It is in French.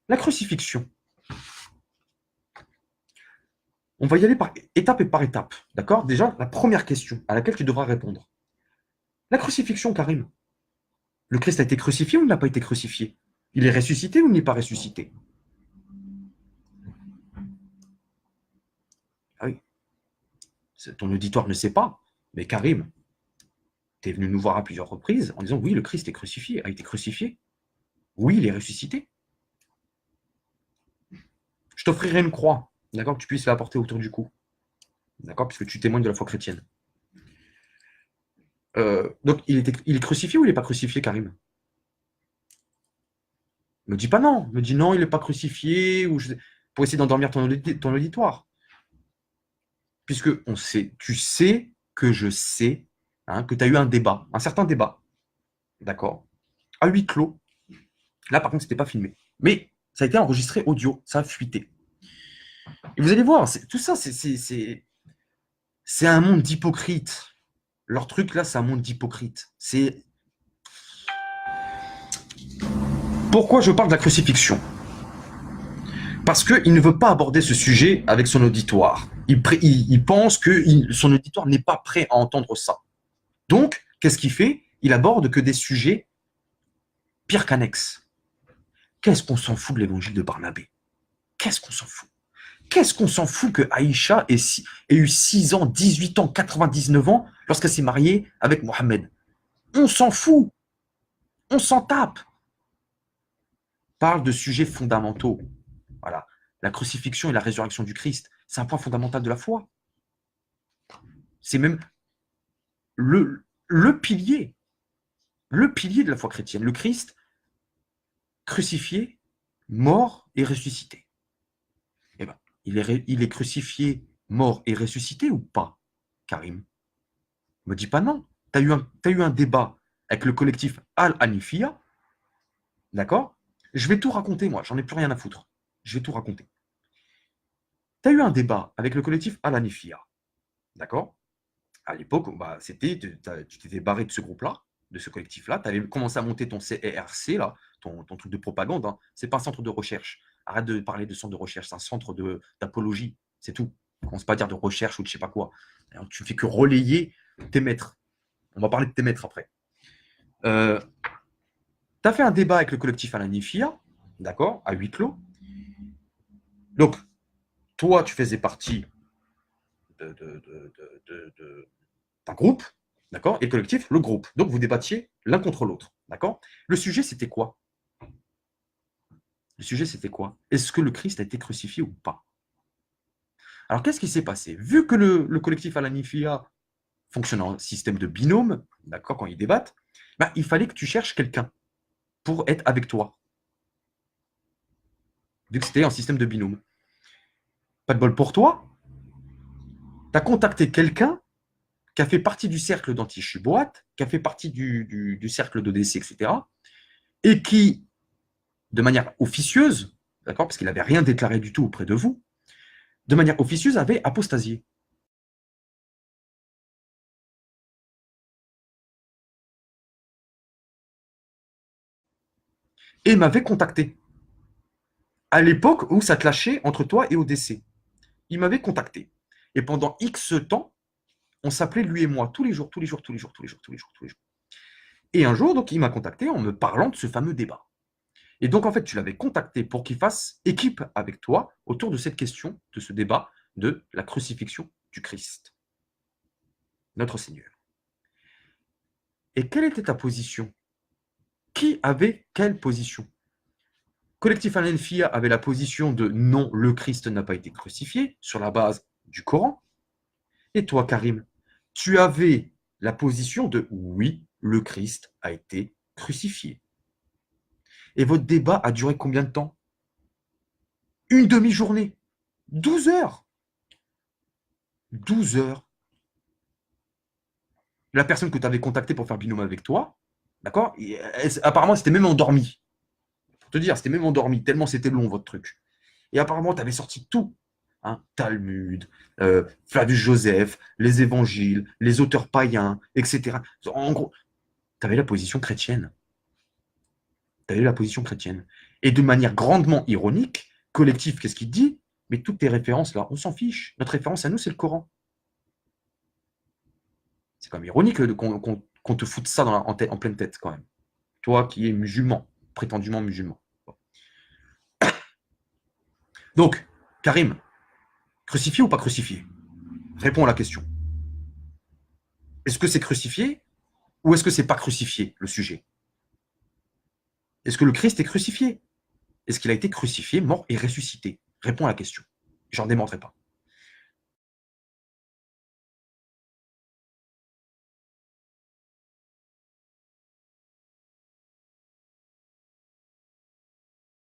La crucifixion. On va y aller par étape et par étape. D'accord? Déjà, la première question à laquelle tu devras répondre. La crucifixion, Karim. Le Christ a été crucifié ou il n'a pas été crucifié? Il est ressuscité ou il n'est pas ressuscité? Ah oui, ton auditoire ne sait pas, mais Karim, tu es venu nous voir à plusieurs reprises en disant oui, le Christ est crucifié, a été crucifié. Oui, il est ressuscité. Je t'offrirai une croix, d'accord, que tu puisses la porter autour du cou, d'accord, puisque tu témoignes de la foi chrétienne. Donc, il est crucifié ou il n'est pas crucifié, Karim? Me dis pas non, me dis non, il n'est pas crucifié, pour essayer d'endormir ton auditoire. Puisque on sait, tu sais que je sais hein, que tu as eu un débat, un certain débat, d'accord, à huis clos. Là, par contre, c'était pas filmé. Mais ça a été enregistré audio, ça a fuité. Et vous allez voir, tout ça, c'est un monde d'hypocrites. Leur truc, là, c'est un monde d'hypocrites. C'est pourquoi je parle de la crucifixion. Parce qu'il ne veut pas aborder ce sujet avec son auditoire. Il pense que son auditoire n'est pas prêt à entendre ça. Donc, qu'est-ce qu'il fait? Il aborde que des sujets pires qu'annexes. Qu'est-ce qu'on s'en fout de l'évangile de Barnabé? Qu'est-ce qu'on s'en fout? Qu'est-ce qu'on s'en fout que Aïcha ait eu 6 ans, 18 ans, 99 ans lorsqu'elle s'est mariée avec Mohamed? On s'en fout. On s'en tape. Parle de sujets fondamentaux. Voilà. La crucifixion et la résurrection du Christ, c'est un point fondamental de la foi. C'est même le pilier de la foi chrétienne. Le Christ crucifié, mort et ressuscité. Eh ben, il est crucifié, mort et ressuscité ou pas, Karim? Me dis pas non. Tu as eu un débat avec le collectif Al-Hanifiya, d'accord? Je vais tout raconter, moi, j'en ai plus rien à foutre. Je vais tout raconter. Tu as eu un débat avec le collectif Al-Hanifiya, d'accord? À l'époque, bah, tu t'étais barré de ce groupe-là, de ce collectif-là, tu avais commencé à monter ton CRC, là, ton truc de propagande. Hein. Ce n'est pas un centre de recherche. Arrête de parler de centre de recherche, c'est un centre d'apologie, c'est tout. On ne commence pas à dire de recherche ou de je sais pas quoi. Alors, tu ne fais que relayer tes maîtres. On va parler de tes maîtres après. Tu as fait un débat avec le collectif Al-Hanifiya, d'accord, à huis clos. Donc, toi, tu faisais partie d'un groupe, d'accord, et le collectif, le groupe. Donc, vous débattiez l'un contre l'autre, d'accord. Le sujet, c'était quoi? Le sujet, c'était quoi? Est-ce que le Christ a été crucifié ou pas? Alors, qu'est-ce qui s'est passé? Vu que le collectif Al-Hanifiya fonctionne en système de binôme, d'accord, quand ils débattent, bah, il fallait que tu cherches quelqu'un pour être avec toi, vu que c'était un système de binôme. Pas de bol pour toi, tu as contacté quelqu'un qui a fait partie du cercle d'Antichuboat, qui a fait partie du cercle d'ODC, etc., et qui, de manière officieuse, d'accord, parce qu'il n'avait rien déclaré du tout auprès de vous, de manière officieuse, avait apostasié. Et m'avait contacté. À l'époque où ça clashait entre toi et ODC. Il m'avait contacté. Et pendant X temps, on s'appelait lui et moi tous les jours, tous les jours, tous les jours, tous les jours, tous les jours, tous les jours. Et un jour, donc, il m'a contacté en me parlant de ce fameux débat. Et donc, en fait, tu l'avais contacté pour qu'il fasse équipe avec toi autour de cette question, de ce débat de la crucifixion du Christ, notre Seigneur. Et quelle était ta position? Qui avait quelle position? Collectif Al-Anfiya avait la position de non, le Christ n'a pas été crucifié sur la base du Coran. Et toi, Karim, tu avais la position de oui, le Christ a été crucifié. Et votre débat a duré combien de temps? Une demi-journée. 12 heures. 12 heures. La personne que tu avais contactée pour faire binôme avec toi, d'accord, apparemment, c'était même endormi. Pour te dire, c'était même endormi, tellement c'était long, votre truc. Et apparemment, tu avais sorti tout. Hein, Talmud, Flavius Joseph, les évangiles, les auteurs païens, etc. En gros, tu avais la position chrétienne. Tu avais la position chrétienne. Et de manière grandement ironique, collectif, qu'est-ce qu'il dit? Mais toutes tes références là, on s'en fiche. Notre référence à nous, c'est le Coran. C'est quand même ironique qu'on te foute ça en pleine tête quand même. Toi qui es musulman, prétendument musulman. Donc, Karim, crucifié ou pas crucifié? Réponds à la question. Est-ce que c'est crucifié ou est-ce que c'est pas crucifié, le sujet? Est-ce que le Christ est crucifié? Est-ce qu'il a été crucifié, mort et ressuscité? Réponds à la question. J'en démentrerai pas.